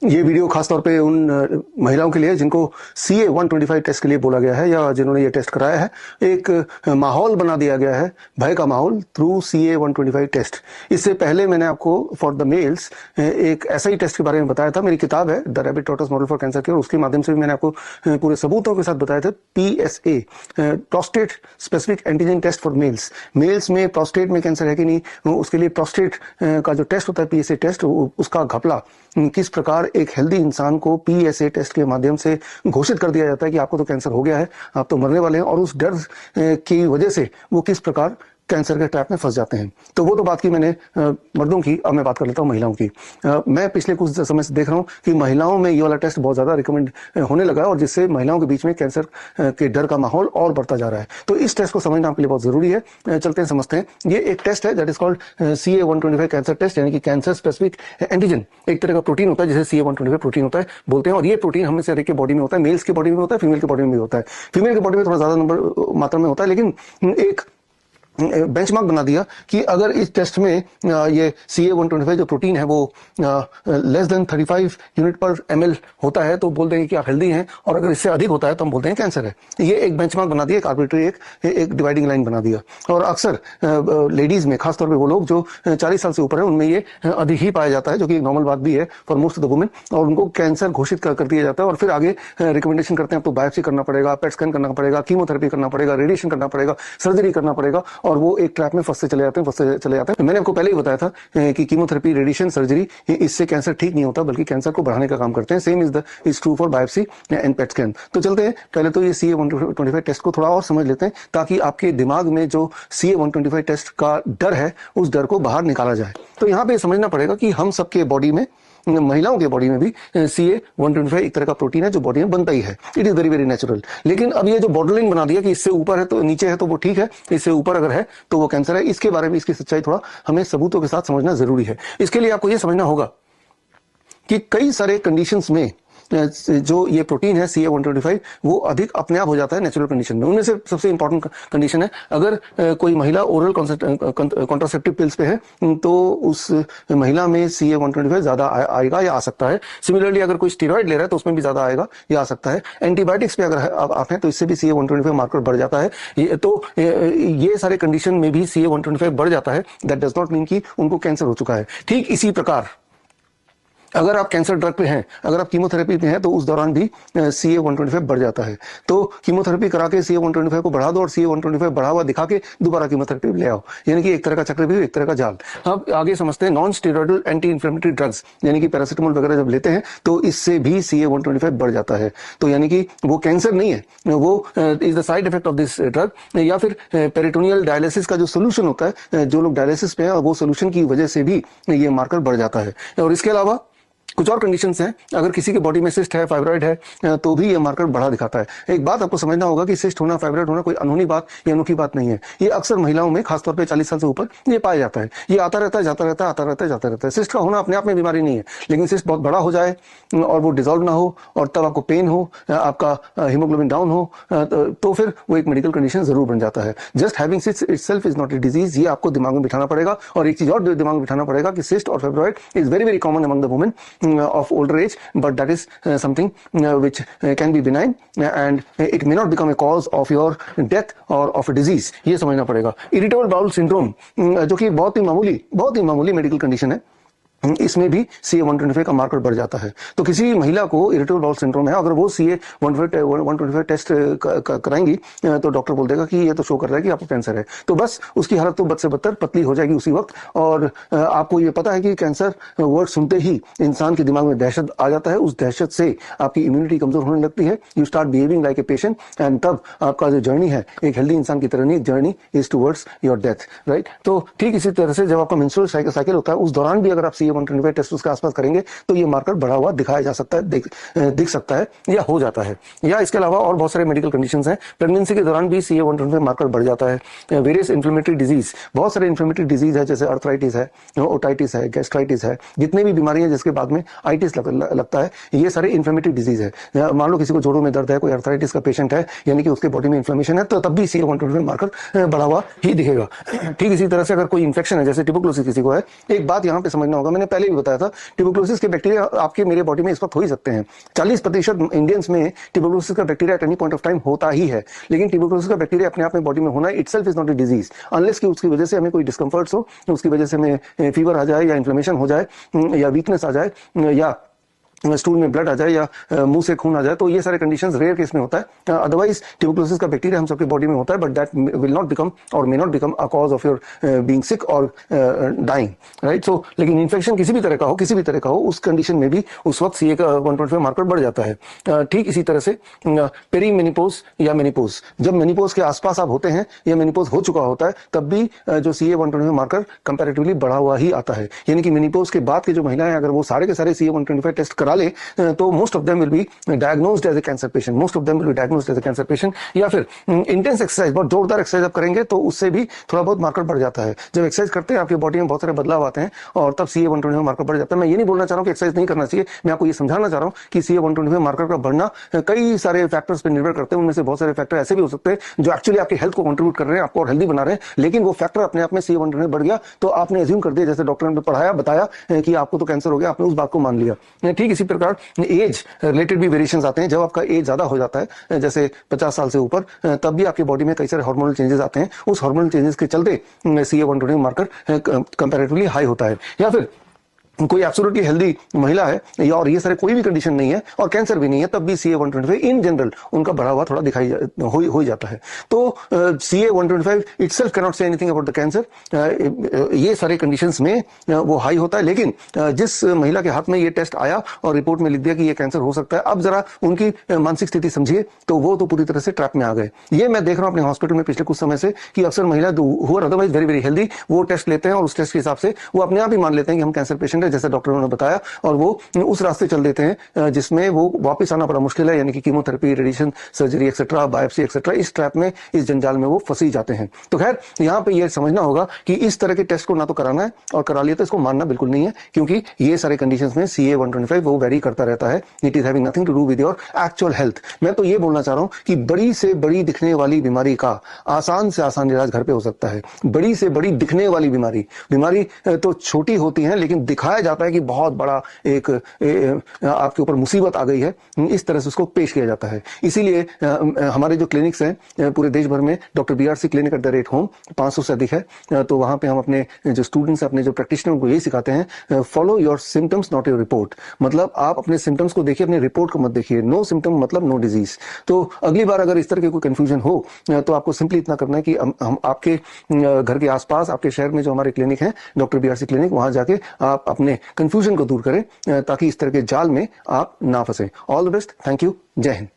ये वीडियो खासतौर पे उन महिलाओं के लिए जिनको CA 125 टेस्ट के लिए बोला गया है या जिन्होंने ये टेस्ट कराया है। एक माहौल बना दिया गया है, भय का माहौल, थ्रू CA 125 टेस्ट। इससे पहले मैंने आपको फॉर द मेल्स एक ऐसा ही टेस्ट के बारे में बताया था। मेरी किताब है the rabbit tortoise model for cancer care, उसके माध्यम से भी मैंने आपको पूरे सबूतों के साथ बताया था। PSA, prostate specific antigen test for males. Males में प्रोस्टेट में कैंसर है कि नहीं, उसके लिए प्रोस्टेट का जो टेस्ट होता है PSA टेस्ट, उसका घपला किस प्रकार एक हेल्दी इंसान को PSA टेस्ट के माध्यम से घोषित कर दिया जाता है कि आपको तो कैंसर हो गया है, आप तो मरने वाले हैं, और उस डर की वजह से वो किस प्रकार कैंसर के ट्रैप में फंस जाते हैं। तो वो तो बात की मैंने मर्दों की, अब मैं बात कर लेता हूँ महिलाओं की। मैं पिछले कुछ समय से देख रहा हूँ कि महिलाओं में ये वाला टेस्ट बहुत ज्यादा रिकमेंड होने लगा है, और जिससे महिलाओं के बीच में कैंसर के डर का माहौल और बढ़ता जा रहा है। तो इस टेस्ट को समझना आपके लिए बहुत जरूरी है। चलते हैं समझते हैं। ये एक टेस्ट है that is called CA 125 cancer test, यानी कि कैंसर स्पेसिफिक एंटीजन। एक तरह का प्रोटीन होता है जिसे CA 125 प्रोटीन होता है बोलते हैं, और ये प्रोटीन हम में से हर एक के बॉडी में होता है। मेल्स के बॉडी में होता है, फीमेल के बॉडी में भी होता है। फीमेल के बॉडी में थोड़ा ज्यादा नंबर मात्रा में होता है, लेकिन एक बेंचमार्क बना दिया कि अगर इस टेस्ट में ये CA 125 जो प्रोटीन है वो लेस देन 35 यूनिट पर ml होता है तो बोल देंगे कि आप हेल्दी हैं, और अगर इससे अधिक होता है तो हम बोलते हैं कैंसर है। ये एक बेंचमार्क बना दिया, एक आर्बिट्री एक डिवाइडिंग लाइन बना दिया। और अक्सर लेडीज में, खासतौर पे वो लोग जो 40 साल से ऊपर है, उनमें ये अधिक ही पाया जाता है, जो कि एक नॉर्मल बात भी है for most of the women, और उनको कैंसर घोषित कर दिया जाता है। और फिर आगे रिकमेंडेशन करते हैं आपको बायोप्सी करना पड़ेगा, पेट स्कैन करना पड़ेगा, कीमोथेरेपी करना पड़ेगा, रेडिएशन करना पड़ेगा, सर्जरी करना पड़ेगा, और वो एक ट्रैप में फंसते चले जाते हैं। मैंने आपको पहले ही बताया था कि कीमोथेरेपी, रेडिएशन, सर्जरी, इससे कैंसर ठीक नहीं होता बल्कि कैंसर को बढ़ाने का काम करते हैं। Same is true for biopsy and PET scan. तो चलते हैं, पहले तो ये CA 125 टेस्ट को थोड़ा और समझ लेते हैं, ताकि आपके दिमाग में जो CA 125 टेस्ट का डर है, उस डर को बाहर निकाला जाए। तो यहाँ पे समझना पड़ेगा कि हम सबके बॉडी में, महिलाओं के बॉडी में भी CA 125 एक तरह का प्रोटीन है जो बॉडी में बनता ही है। It is very very natural. लेकिन अब ये जो बॉर्डरलाइन बना दिया कि इससे ऊपर है तो नीचे है तो वो ठीक है, इससे ऊपर अगर है तो वो कैंसर है, इसके बारे में, इसकी सच्चाई थोड़ा हमें सबूतों के साथ समझना जरूरी है। इसके लिए आपको ये समझना होगा कि कई सारे कंडीशंस में जो ये प्रोटीन है CA 125 वो अधिक अपने आप हो जाता है नेचुरल कंडीशन में। उनमें से सबसे इंपॉर्टेंट कंडीशन है, अगर कोई महिला ओरल कॉन्ट्रासेप्टिव पिल्स पे है तो उस महिला में CA 125 ज्यादा आएगा या आ सकता है। सिमिलरली अगर कोई स्टेरॉइड ले रहा है तो उसमें भी ज्यादा आएगा या आ सकता है। एंटीबायोटिक्स पे अगर आप हैं तो इससे भी CA 125 मार्कर बढ़ जाता है। ये सारे कंडीशन में भी CA 125 बढ़ जाता है। दैट डज नॉट मीन कि उनको कैंसर हो चुका है। ठीक इसी प्रकार अगर आप कैंसर ड्रग पे हैं, अगर आप कीमोथेरेपी पे हैं, तो उस दौरान भी CA 125 बढ़ जाता है। तो कीमोथेरेपी करा के CA 125 को बढ़ा दो और CA 125 बढ़ा हुआ दिखा के दोबारा कीमोथेरेपी ले आओ, यानी कि एक तरह का चक्रव्यूह, एक तरह का जाल। अब आगे समझते हैं non steroidal anti inflammatory drugs, यानी कि पैरासिटामोल वगैरह जब लेते हैं तो इससे भी CA 125 बढ़ जाता है। तो यानी कि वो कैंसर नहीं है, वो is the side effect of this drug. या फिर पेरिटोनियल डायलिसिस का जो सोल्यूशन होता है, जो लोग डायलिसिस पे हैं, वो सोल्यूशन की वजह से भी ये मार्कर बढ़ जाता है। और इसके अलावा कुछ और कंडीशंस हैं, अगर किसी के बॉडी में सिस्ट है, फाइब्रॉइड है, तो भी ये मार्कर बढ़ा दिखाता है। एक बात आपको समझना होगा कि सिस्ट होना, फाइब्रॉइड होना कोई अनहोनी बात या अनोखी बात नहीं है। ये अक्सर महिलाओं में, खासतौर पे 40 साल से ऊपर, ये पाया जाता है। ये आता रहता है, जाता रहता है, आता रहता है, जाता रहता है। सिस्ट का होना अपने आप में बीमारी नहीं है, लेकिन सिस्ट बहुत बड़ा हो जाए और वो डिजॉल्व ना हो, और तब आपको पेन हो, आपका हीमोग्लोबिन डाउन हो, तो फिर वो एक मेडिकल कंडीशन जरूर बन जाता है। Just having cyst itself is not a disease, ये आपको दिमाग में बिठाना पड़ेगा। और एक चीज और दिमाग में बिठाना पड़ेगा कि सिस्ट और fibroid is very very common among the women of older age, but that is something which can be benign and it may not become a cause of your death or of a disease. ये समझना पड़ेगा। Irritable bowel syndrome, जो कि बहुत ही मामूली medical condition है, इसमें भी CA 125 का मार्कर बढ़ जाता है। तो किसी महिला को इरिटेबल बाउल सिंड्रोम है, अगर वो CA 125 टेस्ट कराएंगी तो डॉक्टर बोल देगा कि ये तो शो कर रहा है कि आपको कैंसर है। तो बस उसकी हालत तो बद से बदतर पतली हो जाएगी उसी वक्त। और आपको ये पता है कि कैंसर वर्ड सुनते ही इंसान के दिमाग में दहशत आ जाता है। उस दहशत से आपकी इम्यूनिटी कमजोर होने लगती है। You start behaving like a patient, and तब आपका जो जर्नी है एक हेल्दी इंसान की तरह नहीं, journey is towards your death, right. तो ठीक इसी तरह से जब आपका मेंस्ट्रुअल साइकिल होता है, उस दौरान भी अगर आप CA 125 टेस्ट उसके आसपास करेंगे तो ये मार्कर बढ़ा हुआ दिखाया जा सकता है, दिख सकता है या हो जाता है। या इसके अलावा और बहुत सारे मेडिकल कंडीशंस हैं। प्रेगनेंसी के दौरान भी CA 125 मार्कर बढ़ जाता है। वेरियस इन्फ्लेमेटरी डिजीज, बहुत सारे इन्फ्लेमेटरी डिजीज है, जैसे अर्थराइटिस है, ओटाइटिस है, गैस्ट्राइटिस है, जितने भी बीमारी है जिसके बाद में आइटिस लगता है, ये सारे इन्फ्लेमेटरी डिजीज है। मान लो किसी को जोड़ों में दर्द है, कोई अर्थराइटिस का पेशेंट है, यानी कि उसके बॉडी में इन्फ्लेमेशन है, तो तब भी CA 125 मार्कर बढ़ा हुआ ही दिखेगा। ठीक इसी तरह से अगर कोई इन्फेक्शन है, जैसे ट्यूबरकुलोसिस किसी को है, एक बात यहाँ पे समझना होगा, मैंने पहले भी बताया था, ट्यूबरकुलोसिस के बैक्टीरिया आपके मेरे बॉडी में इस वक्त हो ही सकते हैं। 40% इंडियंस में ट्यूबरकुलोसिस का bacteria at any point of time होता ही है, लेकिन ट्यूबरकुलोसिस का बैक्टीरिया अपने आप में बॉडी में होना itself is not a disease, unless कि उसकी वजह से हमें कोई डिस्कंफर्ट्स हो, उसकी वजह से हमें फीवर आ जाए या इन्फ्लेमेशन हो जाए या वीकनेस आ जाए या स्टूल में ब्लड आ जाए या मुंह से खून आ जाए, तो ये सारे कंडीशंस रेयर केस में होता है। अदरवाइज ट्यूबरकुलोसिस का बैक्टीरिया हम सबके बॉडी में होता है, but that will not become or may not become a cause of your being sick or dying, right. सो लेकिन इन्फेक्शन किसी भी तरह का हो उस कंडीशन में भी उस वक्त CA का 125 मार्कर बढ़ जाता है। ठीक इसी तरह से पेरी मेनिपोज या मेनिपोज, जब मेनिपोज के आसपास आप होते हैं या मेनिपोज हो चुका होता है, तब भी जो CA 125 मार्कर कंपैरेटिवली बढ़ा हुआ ही आता है। यानी कि मेनिपोज के बाद की जो महिलाएं अगर वो सारे के सारे CA 125 टेस्ट करा ले तो most of them will be diagnosed as a cancer patient, या फिर इंटेंस एक्सरसाइज, बहुत जोरदार एक्सरसाइज आप करेंगे तो उससे भी थोड़ा बहुत मार्कर बढ़ जाता है। जब एक्सरसाइज करते हैं आपकी बॉडी में बहुत सारे बदलाव आते हैं और तब CA 125 मार्कर बढ़ जाता है। मैं ये नहीं बोलना चाह रहा हूं कि एक्सरसाइज नहीं करना चाहिए, मैं आपको ये समझाना चाह रहा हूं कि CA 125 मार्कर का बढ़ना कई सारे फैक्टर्स पर निर्भर करते हैं। उनमें से बहुत सारे फैक्टर ऐसे भी हो सकते हैं जो एक्चुअली आपकी हेल्थ को कंट्रीब्यूट कर रहे हैं, आपको और हेल्दी बना रहे हैं, लेकिन वो फैक्टर अपने आप में CA 125 बढ़ गया तो आपने एज्यूम कर दिया, जैसे डॉक्टर ने पढ़ाया बताया कि आपको तो कैंसर हो गया, आपने उस बात को मान लिया। ठीक इसी प्रकार एज रिलेटेड भी वेरिएशंस आते हैं। जब आपका एज ज्यादा हो जाता है, जैसे 50 साल से ऊपर, तब भी आपकी बॉडी में कई सारे हार्मोनल चेंजेस आते हैं। उस हार्मोनल चेंजेस के चलते CA 125 मार्कर कंपैरेटिवली हाई होता है। या फिर कोई एब्सोल्युटली हेल्दी महिला है या और ये सारे कोई भी कंडीशन नहीं है और कैंसर भी नहीं है, तब भी CA 125 इन जनरल उनका बढ़ा हुआ थोड़ा दिखाई हो जाता है। तो CA 125 itself can not say anything about the cancer. ये सारे कंडीशंस में वो हाई होता है, लेकिन जिस महिला के हाथ में ये टेस्ट आया और रिपोर्ट में लिख दिया कि ये कैंसर हो सकता है, अब जरा उनकी मानसिक स्थिति समझिए तो वो तो पूरी तरह से ट्रैप में आ गए। ये मैं देख रहा हूं अपने हॉस्पिटल में पिछले कुछ समय से कि अक्सर महिला who are otherwise very very healthy वो टेस्ट लेते हैं और उस टेस्ट के हिसाब से वो अपने आप ही मान लेते हैं कि हम कैंसर पेशेंट है, जैसे डॉक्टरों ने बताया, और वो उस रास्ते चल देते हैं जिसमें वो वापस आना बड़ा मुश्किल है, यानी कि chemotherapy, radiation, surgery etcetera, biopsy etcetera, इस ट्रैप में, इस जंजाल में वो फंसी जाते हैं। तो खैर यहां पे ये समझना होगा कि इस तरह के टेस्ट को ना तो कराना है और करा लिया तो इसको मानना बिल्कुल नहीं है, क्योंकि ये सारे कंडीशंस में CA 125 वो वेरी करता रहता है। It is having nothing to do with your actual health. मैं तो ये बोलना चाह रहा हूं कि बड़ी से बड़ी दिखने वाली बीमारी का आसान से आसान इलाज घर पे हो सकता है। बड़ी से बड़ी दिखने वाली बीमारी तो छोटी होती है, लेकिन दिखाया जाता है कि बहुत बड़ा एक आपके ऊपर मुसीबत आ गई है, इस तरह से उसको पेश किया जाता है। इसीलिए हमारे जो क्लिनिक्स हैं पूरे देश भर में, doctor BRC clinic at the rate home 500 से अधिक है। तो वहां पे हम अपने जो स्टूडेंट्स, अपने जो प्रैक्टिशनर को यही सिखाते हैं, follow your symptoms not your report. मतलब आप अपने सिम्टम्स को देखिए, अपनी रिपोर्ट को मत देखिए। नो सिम्टम मतलब नो डिजीज। तो अगली बार अगर इस तरह की कोई कंफ्यूजन हो तो आपको सिंपली इतना करना है कि हम आपके घर के आसपास, आपके शहर में जो हमारे क्लिनिक है डॉक्टर BRC क्लिनिक, वहां जाके आप अपने कंफ्यूजन को दूर करें ताकि इस तरह के जाल में आप ना फंसे। All the best, thank you, जय हिंद।